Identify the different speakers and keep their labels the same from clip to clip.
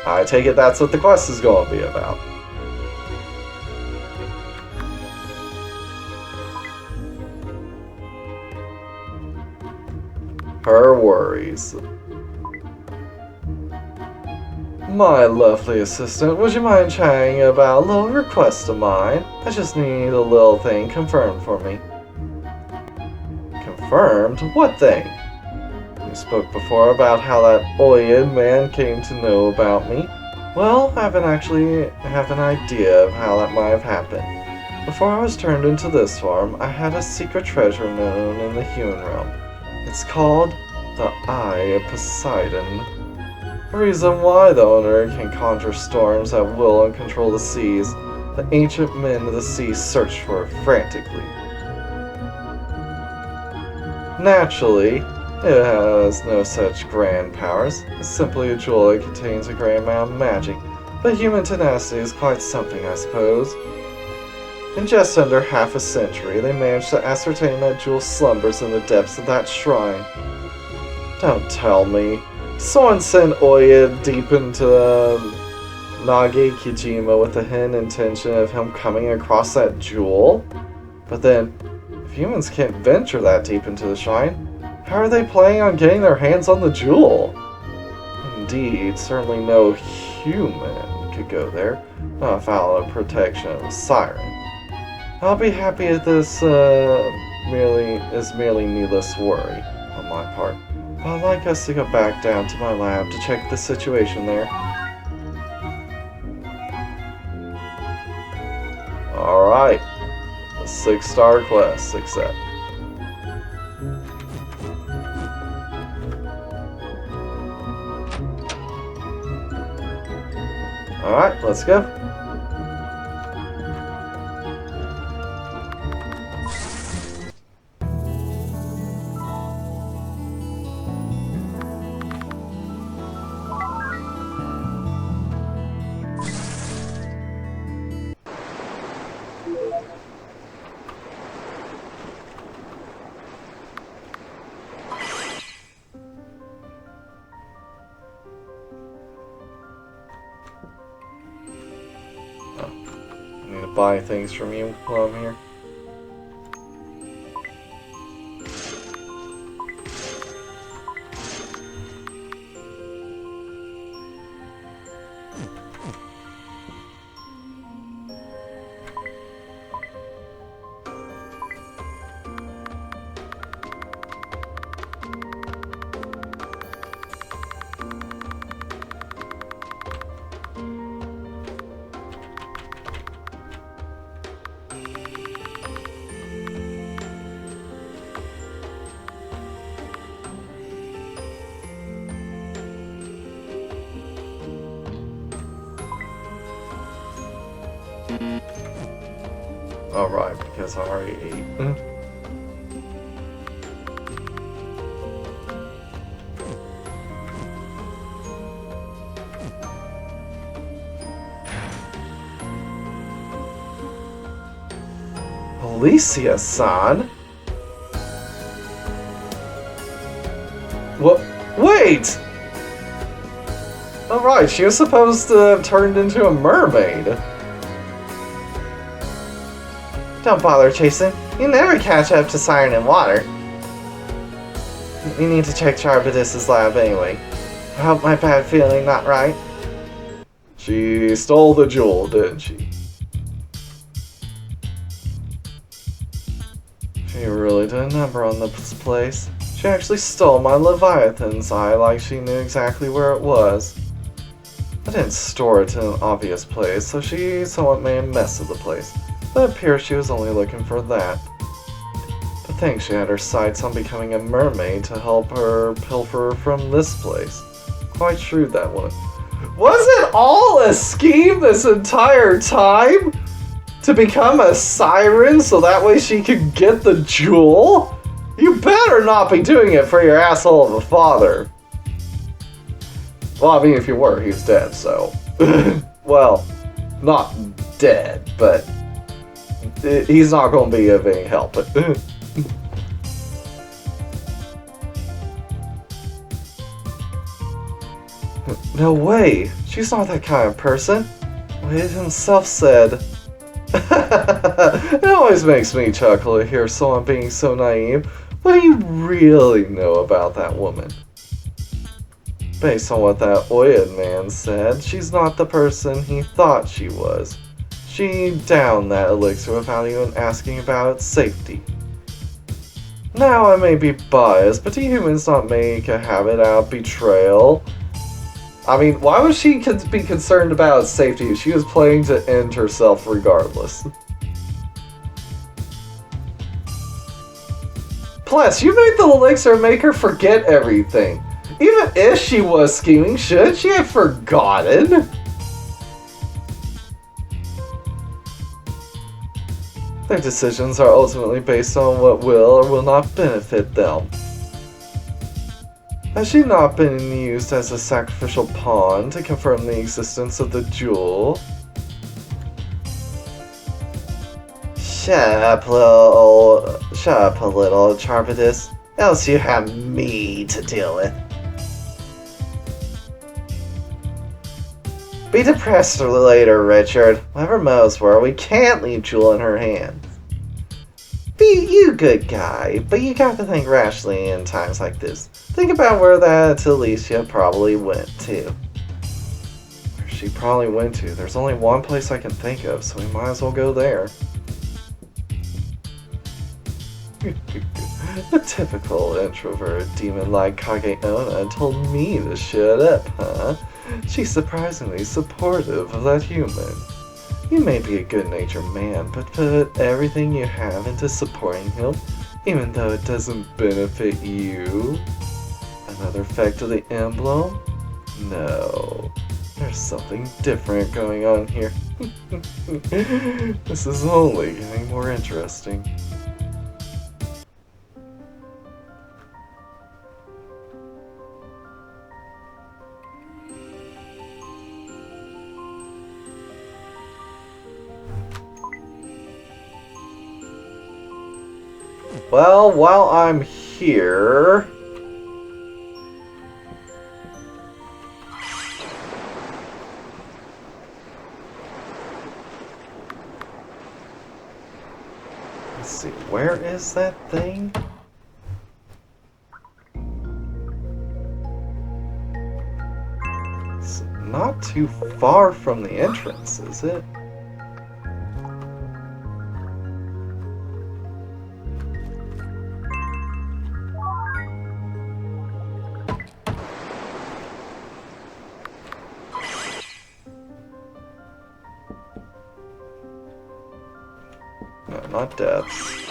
Speaker 1: I take it that's what the quest is going to be about. Her worries. My lovely assistant, would you mind chatting about a little request of mine? I just need a little thing confirmed for me. Confirmed? What thing? You spoke before about how that Oid man came to know about me. Well, I actually have an idea of how that might have happened. Before I was turned into this form, I had a secret treasure known in the human realm. It's called the Eye of Poseidon. The reason why the owner can conjure storms at will and control the seas, the ancient men of the sea searched for it frantically. Naturally, it has no such grand powers. It's simply a jewel that contains a great amount of magic, but human tenacity is quite something, I suppose. In just under half a century, they managed to ascertain that jewel slumbers in the depths of that shrine. Don't tell me. Someone sent Oya deep into Nage Kijima with the hidden intention of him coming across that jewel? But then, if humans can't venture that deep into the shrine, how are they planning on getting their hands on the jewel? Indeed, certainly no human could go there, not without the protection of a siren. I'll be happy if this merely needless worry on my part. I'd like us to go back down to my lab to check the situation there. Alright. The 6-star quest, accept. Alright, let's go. Buy things from you while I'm here. Alright, because I already ate. Alicia-san? What? Wait! Alright, she was supposed to have turned into a mermaid. Don't bother chasing. You never catch up to Siren in water. We need to check Charybdis' lab anyway. I hope my bad feeling not right. She stole the jewel, didn't she? She really did a number on this place. She actually stole my Leviathan's eye like she knew exactly where it was. I didn't store it in an obvious place, so she somewhat made a mess of the place. But it appears she was only looking for that. I think she had her sights on becoming a mermaid to help her pilfer from this place. Quite shrewd, that one. Was it all a scheme this entire time? To become a siren so that way she could get the jewel? You better not be doing it for your asshole of a father. Well, I mean, if you were, he was dead, so... well, not dead, but... he's not going to be of any help. No way! She's not that kind of person. Wade himself said. It always makes me chuckle to hear someone being so naive. What do you really know about that woman? Based on what that Oid man said, she's not the person he thought she was. She downed that elixir without even asking about its safety. Now I may be biased, but do humans not make a habit out of betrayal? I mean, why would she be concerned about its safety if she was planning to end herself regardless? Plus, you made the elixir make her forget everything. Even if she was scheming, shouldn't she have forgotten? Their decisions are ultimately based on what will or will not benefit them. Has she not been used as a sacrificial pawn to confirm the existence of the jewel? Shut up, a little, Charybdis. Else you have me to deal with. Be depressed later, Richard. Whatever Mo's were, we can't leave Jewel in her hands. Be you good guy, but you got to think rationally in times like this. Think about where that Alicia probably went to. Where she probably went to. There's only one place I can think of, so we might as well go there. The typical introvert demon like Kageona told me to shut up, huh? She's surprisingly supportive of that human. You may be a good-natured man, but put everything you have into supporting him, even though it doesn't benefit you. Another effect of the emblem? No. There's something different going on here. This is only getting more interesting. Well, while I'm here... Let's see, where is that thing? It's not too far from the entrance, is it? No, not depths.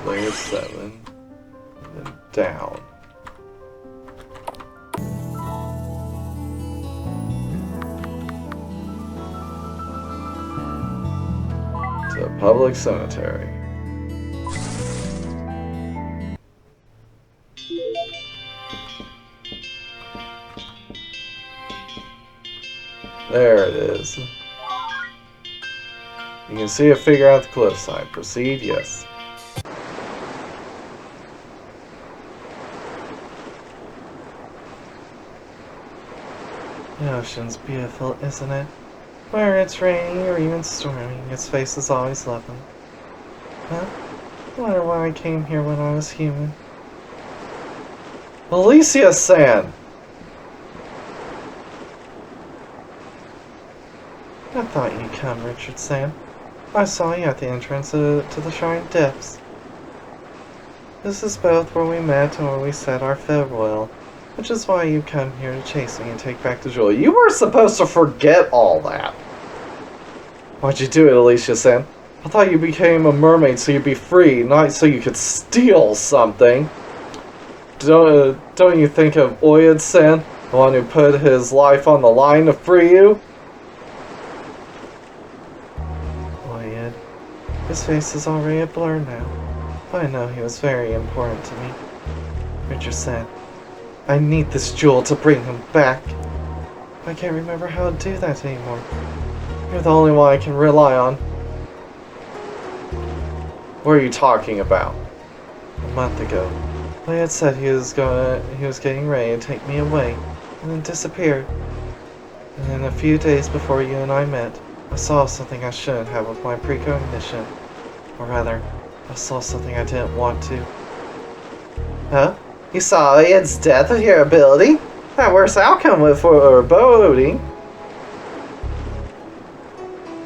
Speaker 1: Layer 7. And then down. To a public cemetery. There it is. You can see a figure out the cliffside. Proceed, yes. The ocean's beautiful, isn't it? Whether it's raining or even storming, its face is always lovely. Huh? I wonder why I came here when I was human. Alicia-san! I thought you'd come, Richard-san. I saw you at the entrance to the Shrine Depths. This is both where we met and where we said our farewell, which is why you come here to chase me and take back the jewel. You were supposed to forget all that. Why'd you do it, Alicia-san? I thought you became a mermaid so you'd be free, not so you could steal something. Don't you think of Oid-san, the one who put his life on the line to free you? His face is already a blur now, but I know he was very important to me. Richard said, I need this jewel to bring him back. I can't remember how to do that anymore. You're the only one I can rely on. What are you talking about? A month ago, Leah said he was getting ready to take me away. and then disappeared. And then a few days before you and I met, I saw something I shouldn't have with my precognition. Or rather, I saw something I didn't want to. Huh? You saw Ian's death with your ability? That worst outcome with foreboding.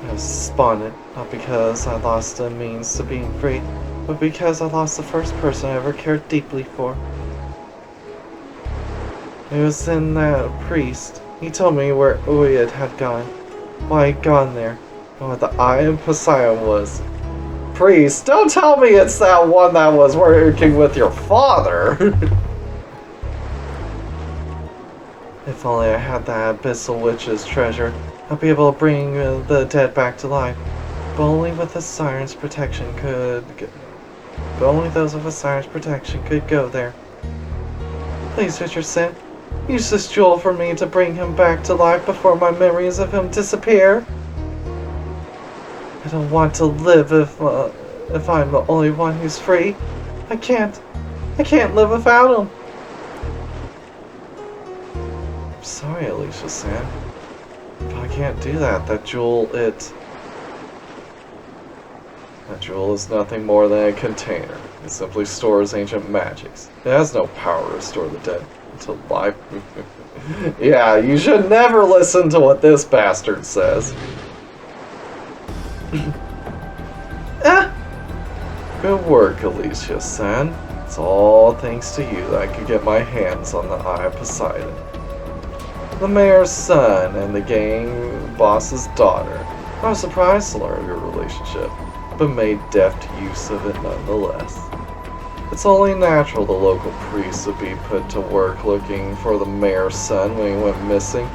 Speaker 1: I responded, not because I lost the means to being free, but because I lost the first person I ever cared deeply for. It was then that priest. He told me where Uyed had gone, why he'd gone there, and what the Eye of Poseidon was. Priest, don't tell me it's that one that was working with your father! If only I had that Abyssal Witch's treasure, I'd be able to bring the dead back to life. But only with the Siren's protection could... But only those with a Siren's protection could go there. Please, Richardson, use this jewel for me to bring him back to life before my memories of him disappear. I don't want to live if I'm the only one who's free. I can't live without him. I'm sorry, Alicia-san. But I can't do that. That jewel is nothing more than a container. It simply stores ancient magics. It has no power to restore the dead to life. Yeah, you should never listen to what this bastard says. Good work, Alicia-san. It's all thanks to you that I could get my hands on the Eye of Poseidon. The mayor's son and the gang boss's daughter. I was surprised to learn of your relationship, but made deft use of it nonetheless. It's only natural the local priest would be put to work looking for the mayor's son when he went missing.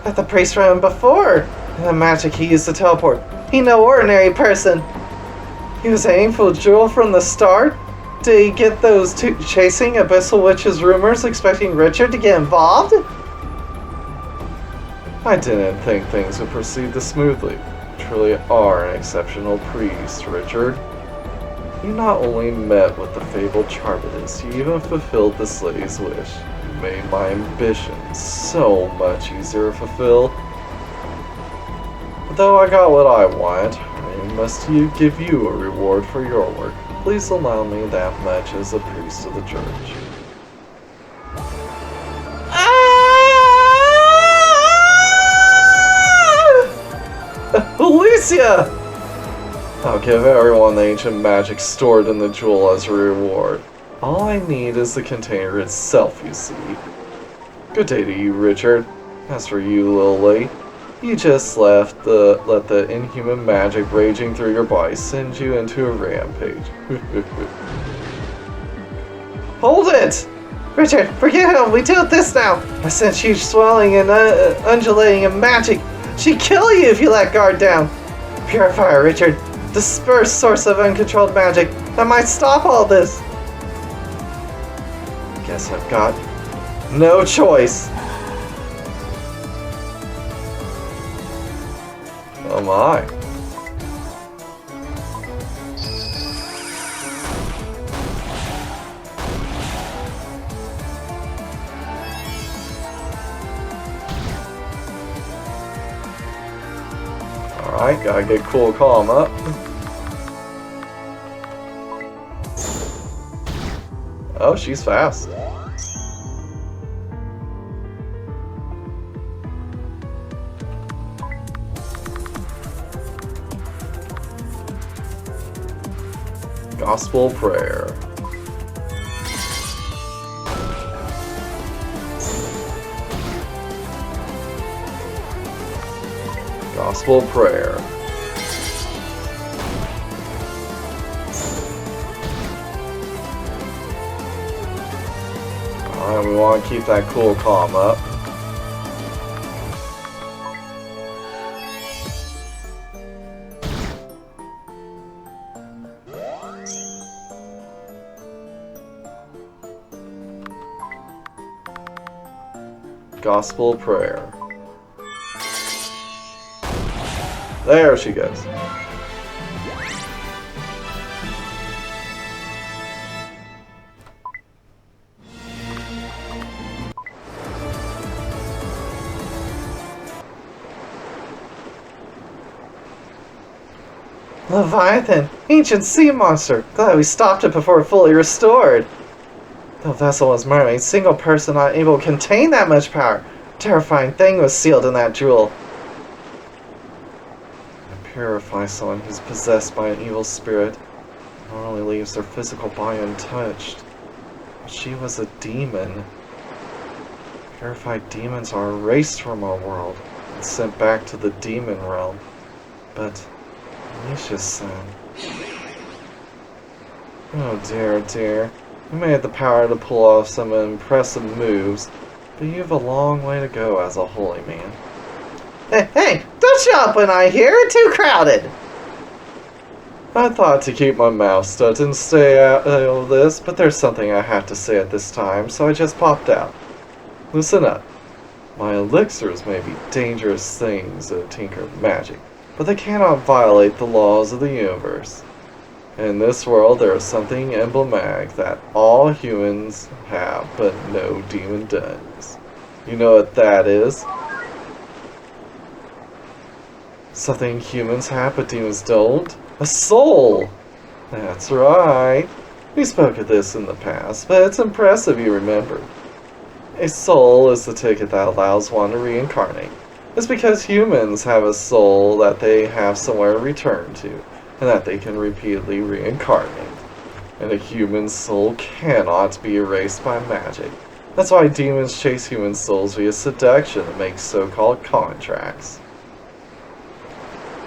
Speaker 1: But the priest ran before! And the magic he used to teleport. He no ordinary person! He was aiming for the jewel from the start? Did he get those two chasing Abyssal Witch's rumors expecting Richard to get involved? I didn't think things would proceed this smoothly. You truly are an exceptional priest, Richard. You not only met with the fabled Charybdis, you even fulfilled this lady's wish. You made my ambition so much easier to fulfill. But though I got what I want, I must give you a reward for your work. Please allow me that much as a priest of the church. Alicia! I'll give everyone the ancient magic stored in the jewel as a reward. All I need is the container itself, you see. Good day to you, Richard. As for you, Lily, you just let the inhuman magic raging through your body send you into a rampage. Hold it! Richard, forget him! We do this now! I sense huge swelling and undulating and magic. She'd kill you if you let guard down. Purify her, Richard. Disperse source of uncontrolled magic. That might stop all this. Guess I've got no choice. Oh my. Alright, gotta get cool calm up. Oh, she's fast. Gospel prayer. Gospel prayer. Alright, we want to keep that cool calm up. Gospel prayer. There she goes. Leviathan! Ancient sea monster! Glad we stopped it before fully restored! The vessel was Mermaid, single person not able to contain that much power. Terrifying thing was sealed in that jewel. To purify someone who's possessed by an evil spirit normally leaves their physical body untouched. But she was a demon. Purified demons are erased from our world and sent back to the demon realm. But Alicia's son. Oh dear, dear. You may have the power to pull off some impressive moves, but you have a long way to go as a holy man. Hey, don't show up when I hear it, too crowded! I thought to keep my mouth shut and stay out of this, but there's something I have to say at this time, so I just popped out. Listen up. My elixirs may be dangerous things to tinker magic, but they cannot violate the laws of the universe. In this world, there is something emblematic that all humans have, but no demon does. You know what that is? Something humans have, but demons don't? A soul! That's right. We spoke of this in the past, but it's impressive you remember. A soul is the ticket that allows one to reincarnate. It's because humans have a soul that they have somewhere to return to, and that they can repeatedly reincarnate. And a human soul cannot be erased by magic. That's why demons chase human souls via seduction and make so-called contracts.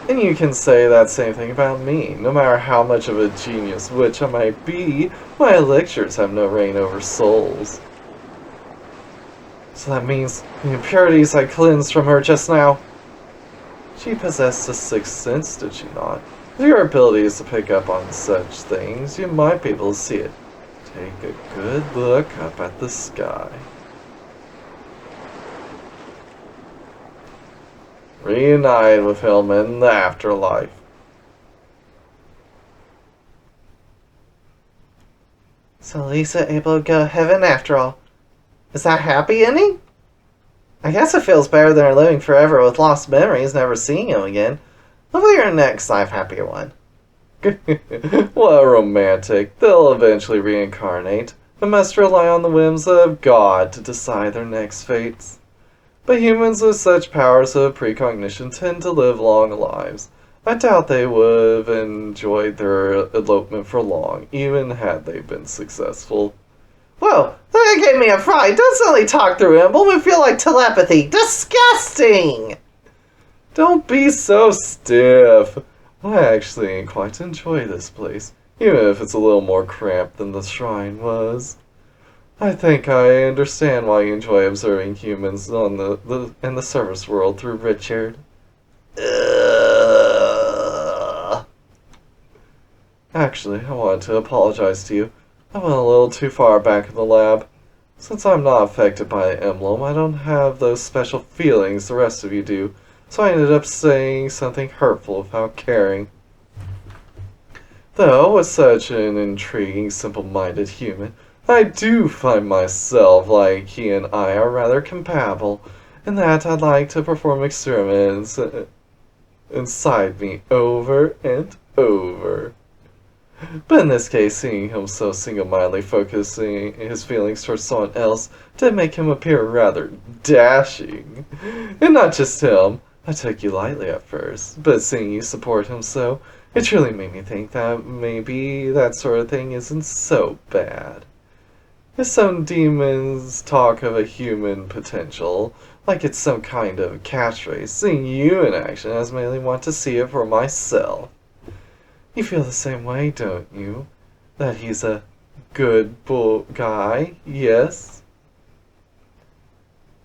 Speaker 1: And you can say that same thing about me. No matter how much of a genius witch I might be, my elixirs have no reign over souls. So that means the impurities I cleansed from her just now. She possessed a sixth sense, did she not? With your abilities to pick up on such things, you might be able to see it. Take a good look up at the sky. Reunite with him in the afterlife. So Lisa able to go to heaven after all. Is that happy ending? I guess it feels better than living forever with lost memories, never seeing him again. Hopefully your next life happier one. Well, romantic. They'll eventually reincarnate, and must rely on the whims of God to decide their next fates. But humans with such powers of precognition tend to live long lives. I doubt they would have enjoyed their elopement for long, even had they been successful. Whoa, that gave me a fright. Don't suddenly talk through emblem and feel like telepathy. Disgusting! Don't be so stiff. I actually quite enjoy this place, even if it's a little more cramped than the shrine was. I think I understand why you enjoy observing humans on in the service world through Richard. Actually, I wanted to apologize to you. I went a little too far back in the lab. Since I'm not affected by an emblem, I don't have those special feelings the rest of you do, so I ended up saying something hurtful without caring. Though, with such an intriguing, simple-minded human, I do find myself like he and I are rather compatible, in that I'd like to perform experiments inside me over and over. But in this case, seeing him so single-mindedly focusing his feelings towards someone else did make him appear rather dashing. And not just him. I took you lightly at first, but seeing you support him so, it truly made me think that maybe that sort of thing isn't so bad. If some demons talk of a human potential, like it's some kind of catchphrase, seeing you in action has made me want to see it for myself. You feel the same way, don't you? That he's a good guy, yes?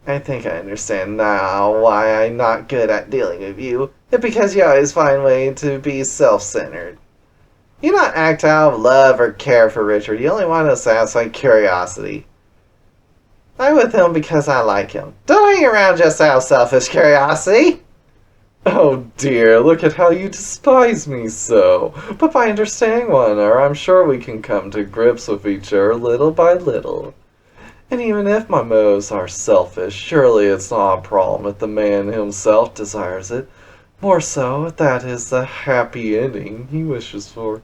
Speaker 1: I think I understand now why I'm not good at dealing with you. It's because you always find a way to be self-centered. You not act out of love or care for Richard. You only want to satisfy curiosity. I'm with him because I like him. Don't hang around just out of selfish curiosity. Oh dear, look at how you despise me so. But by understanding one another, I'm sure we can come to grips with each other little by little. And even if my motives are selfish, surely it's not a problem if the man himself desires it. More so, that is the happy ending he wishes for.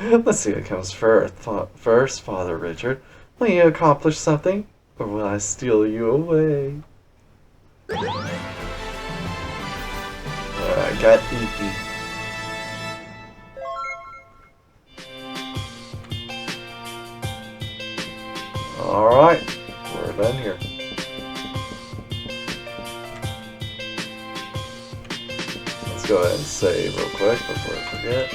Speaker 1: Let's see what comes first, Father Richard. Will you accomplish something, or will I steal you away? I got Iki. Alright, we're done here. Let's go ahead and save real quick before I forget.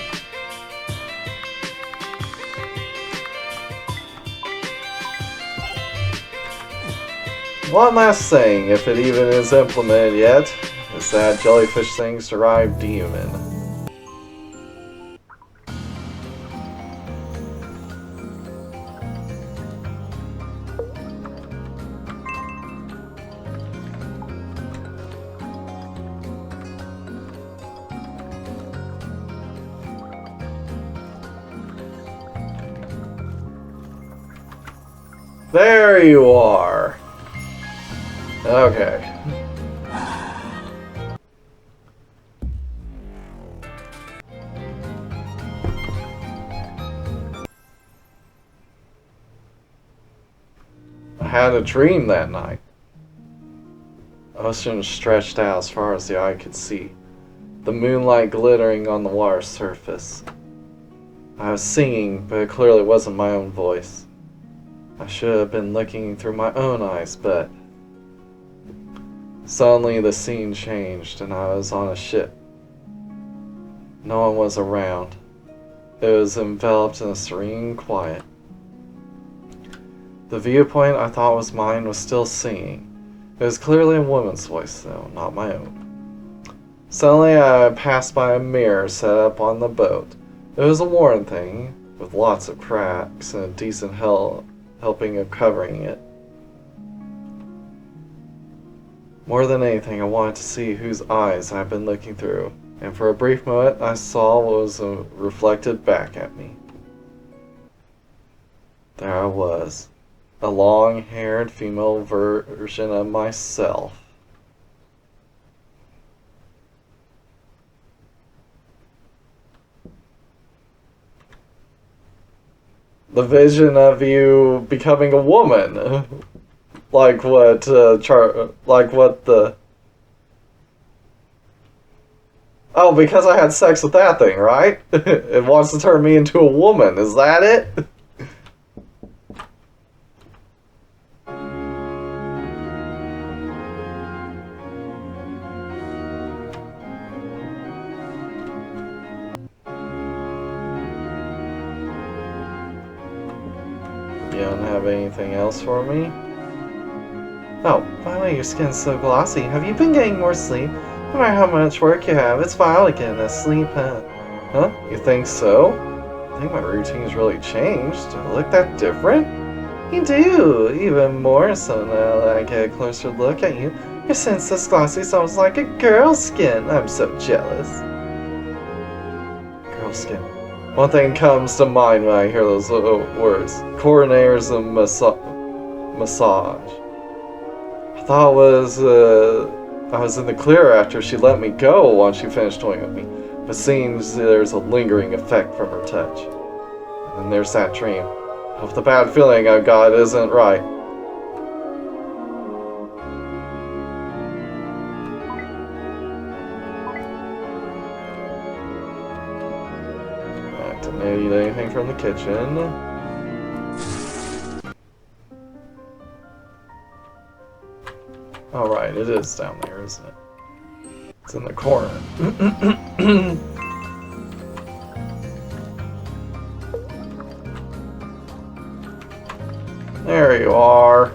Speaker 1: One last thing, if it even is implemented yet, is that jellyfish thing's derived demon. There you are! Okay. I had a dream that night. Ocean stretched out as far as the eye could see, the moonlight glittering on the water's surface. I was singing, but it clearly wasn't my own voice. I should have been looking through my own eyes, but... Suddenly the scene changed and I was on a ship. No one was around. It was enveloped in a serene quiet. The viewpoint I thought was mine was still singing. It was clearly a woman's voice though, not my own. Suddenly I passed by a mirror set up on the boat. It was a worn thing, with lots of cracks and a decent helping of covering it. More than anything, I wanted to see whose eyes I'd been looking through, and for a brief moment I saw what was reflected back at me. There I was, a long-haired female version of myself. The vision of you becoming a woman. Like what, Oh, because I had sex with that thing, right? It wants to turn me into a woman, is that it? You don't have anything else for me? Oh, by the way, your skin's so glossy. Have you been getting more sleep? No matter how much work you have, it's vile to get enough sleep, huh? Huh? You think so? I think my routine's really changed. Do I look that different? You do! Even more so now that I get a closer look at you. Your skin's so glossy, it's almost like a girl's skin. I'm so jealous. Girl skin. One thing comes to mind when I hear those words. Coroners and massage. I thought I was in the clear after she let me go once she finished toying with me. But seems there's a lingering effect from her touch. And then there's that dream. Hope the bad feeling I've got isn't right. Didn't need anything from the kitchen. Oh, right, it is down there, isn't it? It's in the corner. There you are.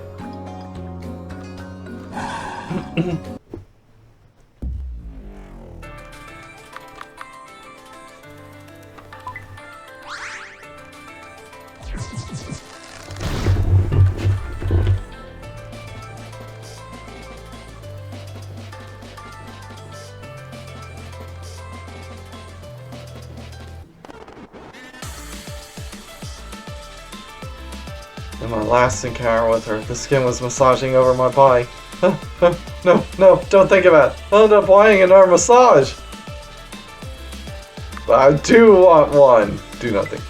Speaker 1: In my last encounter with her, the skin was massaging over my body. No, no, don't think about it. I'll end up wanting an arm massage. But I do want one. Do nothing.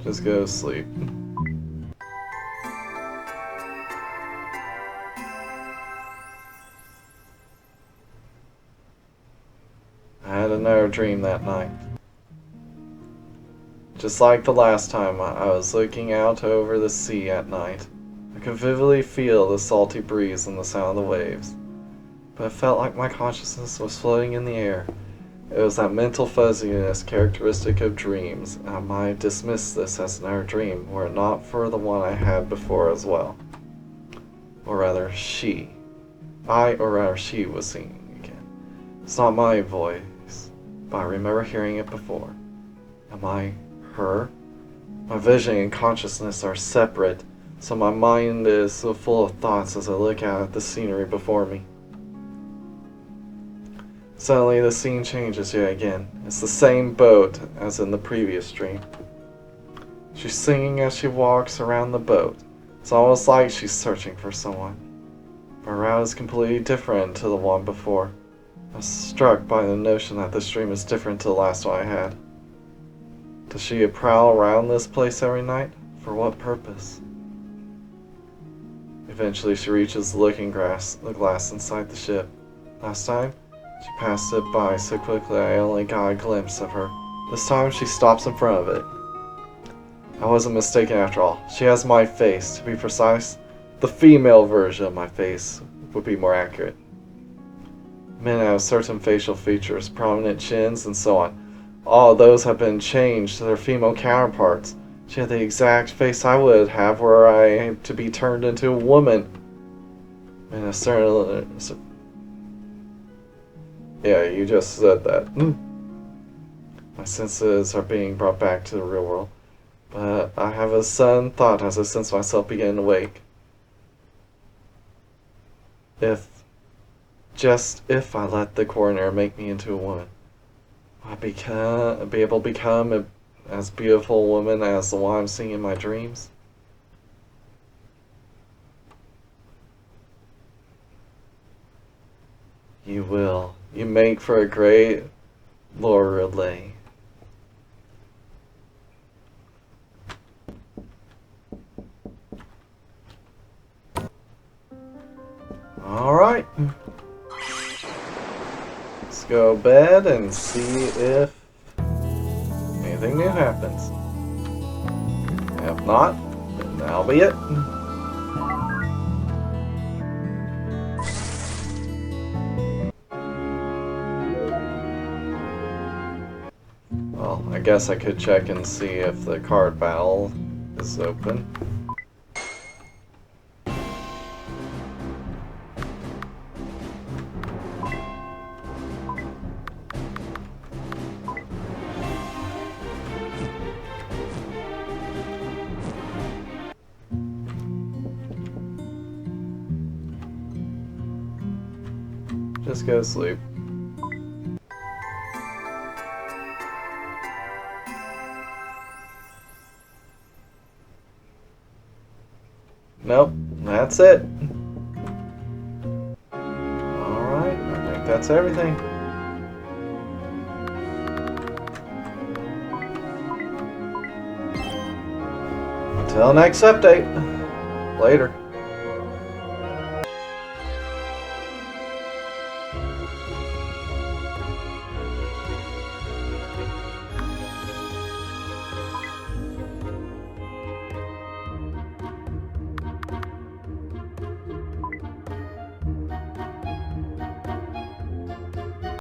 Speaker 1: Just go to sleep. I had another dream that night. Just like the last time, I was looking out over the sea at night. I could vividly feel the salty breeze and the sound of the waves. But it felt like my consciousness was floating in the air. It was that mental fuzziness characteristic of dreams. I might dismiss this as another dream, were it not for the one I had before as well. Or rather, she was singing again. It's not my voice, but I remember hearing it before. Am I her? My vision and consciousness are separate, so my mind is so full of thoughts as I look out at the scenery before me. Suddenly the scene changes yet again. It's the same boat as in the previous dream. She's singing as she walks around the boat. It's almost like she's searching for someone. Her route is completely different to the one before. I was struck by the notion that this dream is different to the last one I had. Does she prowl around this place every night? For what purpose? Eventually she reaches the looking glass inside the ship. Last time, she passed it by so quickly I only got a glimpse of her. This time she stops in front of it. I wasn't mistaken after all. She has my face. To be precise, the female version of my face would be more accurate. Men have certain facial features, prominent chins, and so on. All of those have been changed to their female counterparts. She had the exact face I would have were I to be turned into a woman. In a certain... Yeah, you just said that. My senses are being brought back to the real world. But I have a sudden thought as I sense myself begin to wake. If I let the coroner make me into a woman, will I be able to become as beautiful a woman as the one I'm seeing in my dreams? You will. You make for a great Lorelei. Alright. Let's go to bed and see if anything new happens. If not, then that'll be it. Well, I guess I could check and see if the card battle is open. Just go to sleep. Nope, that's it. Alright, I think that's everything. Until next update. Later.